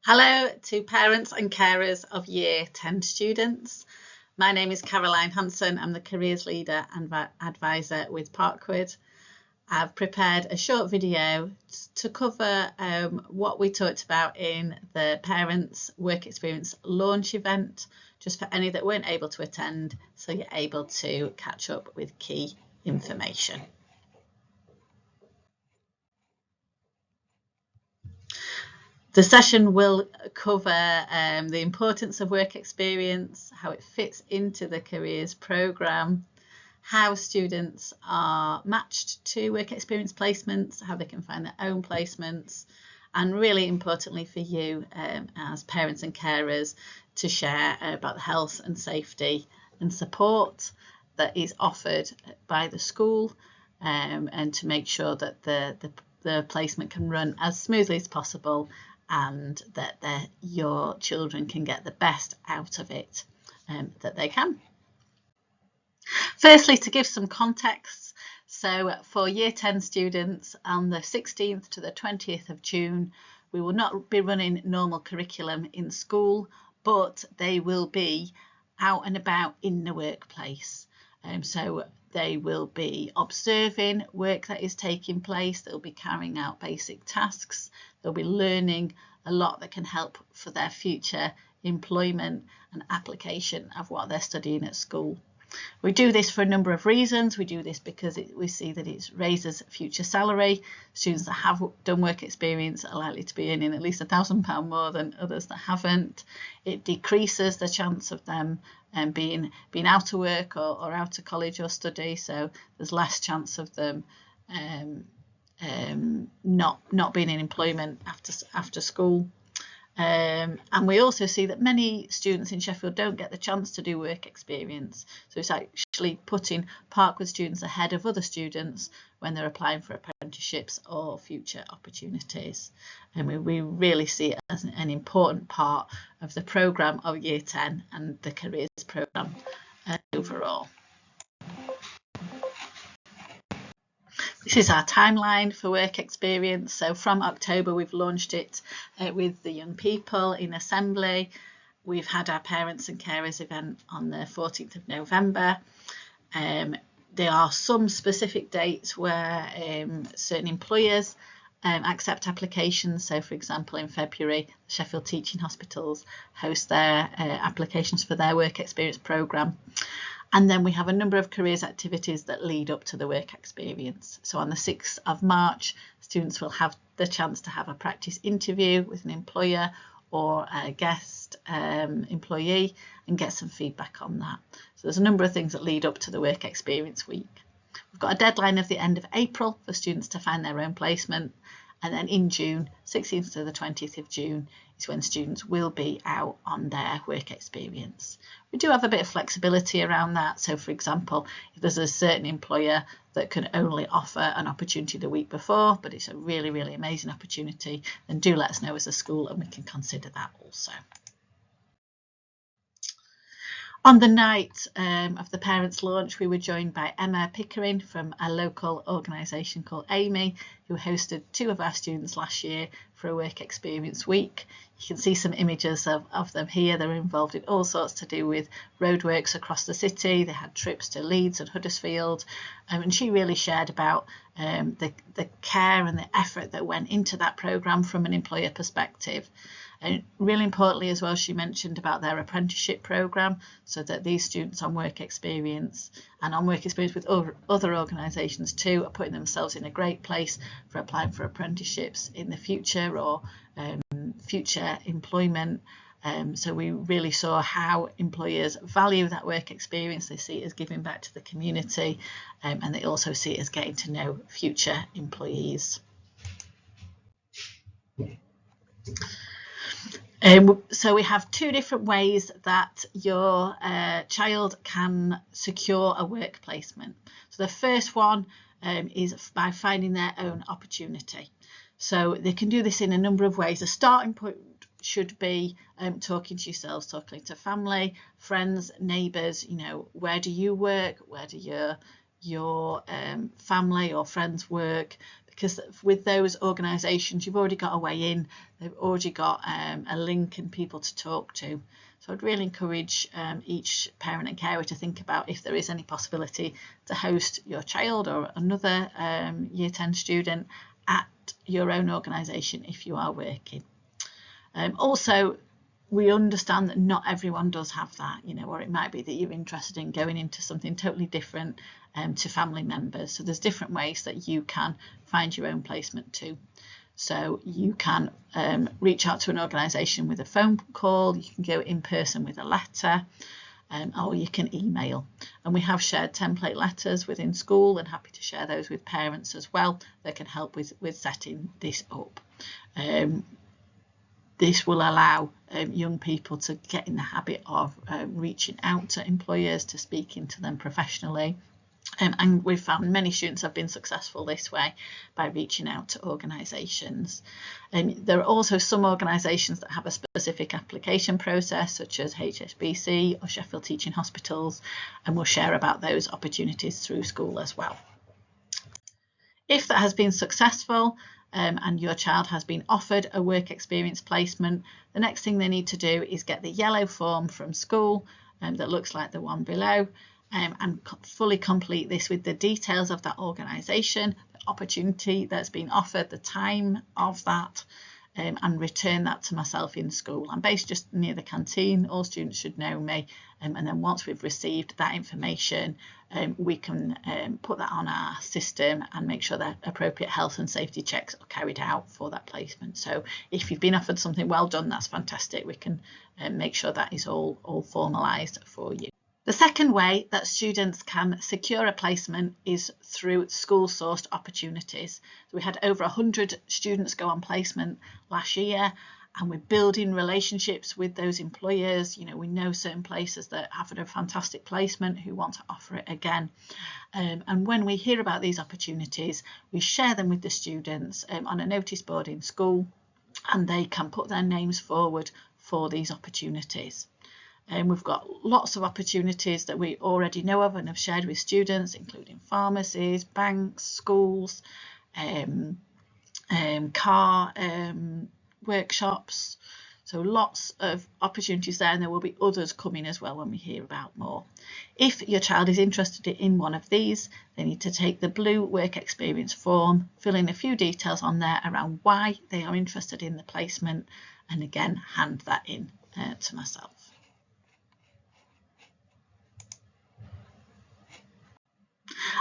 Hello to parents and carers of Year 10 students. My name is Caroline Hanson. I'm the Careers Leader and Advisor with Parkwood. I've prepared a short video to cover what we talked about in the Parents Work Experience launch event, just for any that weren't able to attend, so you're able to catch up with key information. The session will cover the importance of work experience, how it fits into the careers programme, how students are matched to work experience placements, how they can find their own placements, and really importantly for you as parents and carers to share about the health and safety and support that is offered by the school, and to make sure that the placement can run as smoothly as possible and that your children can get the best out of it that they can. Firstly, to give some context, so for Year 10 students on the 16th to the 20th of June, we will not be running normal curriculum in school, but they will be out and about in the workplace. So they will be observing work that is taking place, they'll be carrying out basic tasks, they'll be learning a lot that can help for their future employment and application of what they're studying at school. We do this for a number of reasons. We do this because we see that it raises future salary. Students that have done work experience are likely to be earning at least £1,000 more than others that haven't. It decreases the chance of them being out of work or out of college or study, so there's less chance of them not being in employment after school. And we also see that many students in Sheffield don't get the chance to do work experience. So it's actually putting Parkwood students ahead of other students when they're applying for apprenticeships or future opportunities. And we really see it as an important part of the programme of Year 10 and the careers programme overall. This is our timeline for work experience. So from October, we've launched it with the young people in assembly. We've had our parents and carers event on the 14th of November. There are some specific dates where certain employers accept applications. So for example, in February, Sheffield Teaching Hospitals host their applications for their work experience programme. And then we have a number of careers activities that lead up to the work experience. So on the 6th of March, students will have the chance to have a practice interview with an employer or a guest employee and get some feedback on that. So there's a number of things that lead up to the work experience week. We've got a deadline of the end of April for students to find their own placement. And then in June, 16th to the 20th of June, is when students will be out on their work experience. We do have a bit of flexibility around that. So for example, if there's a certain employer that can only offer an opportunity the week before, but it's a really, really amazing opportunity, then do let us know as a school and we can consider that also. On the night of the parents' launch, we were joined by Emma Pickering from a local organisation called Amy, who hosted 2 of our students last year for a work experience week. You can see some images of them here. They're involved in all sorts to do with roadworks across the city. They had trips to Leeds and Huddersfield, and she really shared about the care and the effort that went into that programme from an employer perspective. And really importantly as well, she mentioned about their apprenticeship programme, so that these students on work experience and on work experience with other organisations too are putting themselves in a great place for applying for apprenticeships in the future or future employment. So we really saw how employers value that work experience. They see it as giving back to the community, and they also see it as getting to know future employees. So we have 2 different ways that your child can secure a work placement. So the first one is by finding their own opportunity. So they can do this in a number of ways. A starting point should be talking to yourselves, talking to family, friends, neighbours. You know, where do you work? Where do your family or friends work? because with those organisations you've already got a way in, they've already got a link and people to talk to. So I'd really encourage each parent and carer to think about if there is any possibility to host your child or another Year 10 student at your own organisation if you are working. Also, we understand that not everyone does have that, or it might be that you're interested in going into something totally different to family members. So there's different ways that you can find your own placement too. So you can reach out to an organisation with a phone call, you can go in person with a letter, or you can email. And we have shared template letters within school, and happy to share those with parents as well that can help with setting this up. This will allow young people to get in the habit of reaching out to employers, to speaking to them professionally. And we've found many students have been successful this way by reaching out to organisations. There are also some organisations that have a specific application process, such as HSBC or Sheffield Teaching Hospitals, and we'll share about those opportunities through school as well. If that has been successful, and your child has been offered a work experience placement, the next thing they need to do is get the yellow form from school that looks like the one below, and fully complete this with the details of that organisation, the opportunity that's been offered, the time of that, and return that to myself in school. I'm based just near the canteen, all students should know me, and then once we've received that information, we can put that on our system and make sure that appropriate health and safety checks are carried out for that placement. So if you've been offered something, well done, that's fantastic. We can make sure that is all formalised for you. The second way that students can secure a placement is through school-sourced opportunities. So we had over 100 students go on placement last year, and we're building relationships with those employers. We know certain places that have a fantastic placement who want to offer it again. And when we hear about these opportunities, we share them with the students on a notice board in school, and they can put their names forward for these opportunities. And we've got lots of opportunities that we already know of and have shared with students, including pharmacies, banks, schools, car workshops. So lots of opportunities there, and there will be others coming as well when we hear about more. If your child is interested in one of these, they need to take the blue work experience form, fill in a few details on there around why they are interested in the placement, and again hand that in to myself.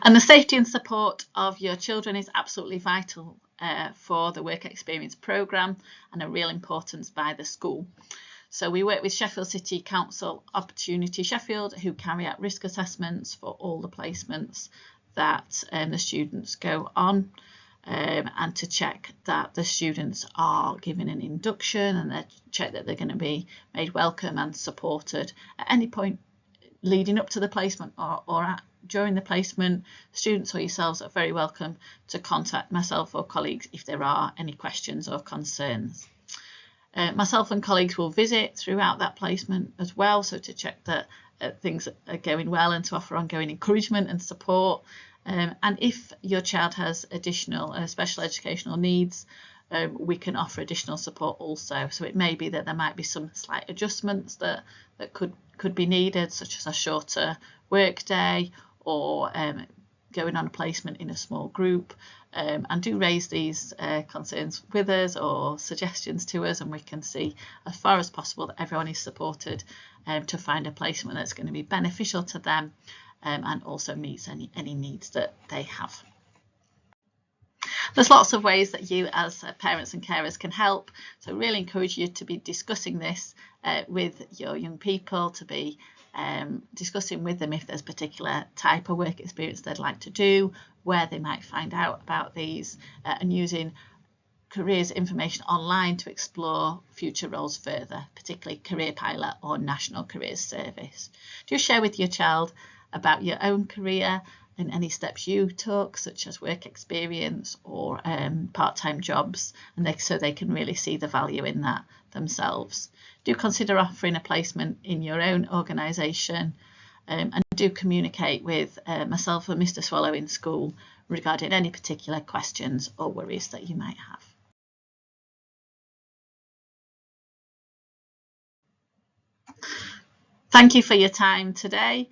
And the safety and support of your children is absolutely vital for the work experience programme, and a real importance by the school. So we work with Sheffield City Council Opportunity Sheffield, who carry out risk assessments for all the placements that the students go on, and to check that the students are given an induction, and they check that they're going to be made welcome and supported at any point leading up to the placement or during the placement. Students or yourselves are very welcome to contact myself or colleagues if there are any questions or concerns. Myself and colleagues will visit throughout that placement as well, so to check that things are going well and to offer ongoing encouragement and support. And if your child has additional special educational needs, we can offer additional support also. So it may be that there might be some slight adjustments that could be needed, such as a shorter work day, or going on a placement in a small group. And do raise these concerns with us or suggestions to us, and we can see as far as possible that everyone is supported to find a placement that's going to be beneficial to them, and also meets any needs that they have. There's lots of ways that you as parents and carers can help, so really encourage you to be discussing this with your young people, to be discussing with them if there's a particular type of work experience they'd like to do, where they might find out about these, and using careers information online to explore future roles further, particularly Career Pilot or National Careers Service. Do share with your child about your own career and any steps you took, such as work experience or part-time jobs, and so they can really see the value in that themselves. Do consider offering a placement in your own organisation, and do communicate with myself or Mr. Swallow in school regarding any particular questions or worries that you might have. Thank you for your time today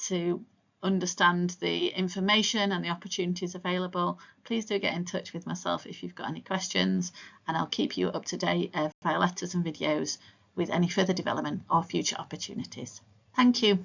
to understand the information and the opportunities available. Please do get in touch with myself if you've got any questions, and I'll keep you up to date via letters and videos with any further development or future opportunities. Thank you.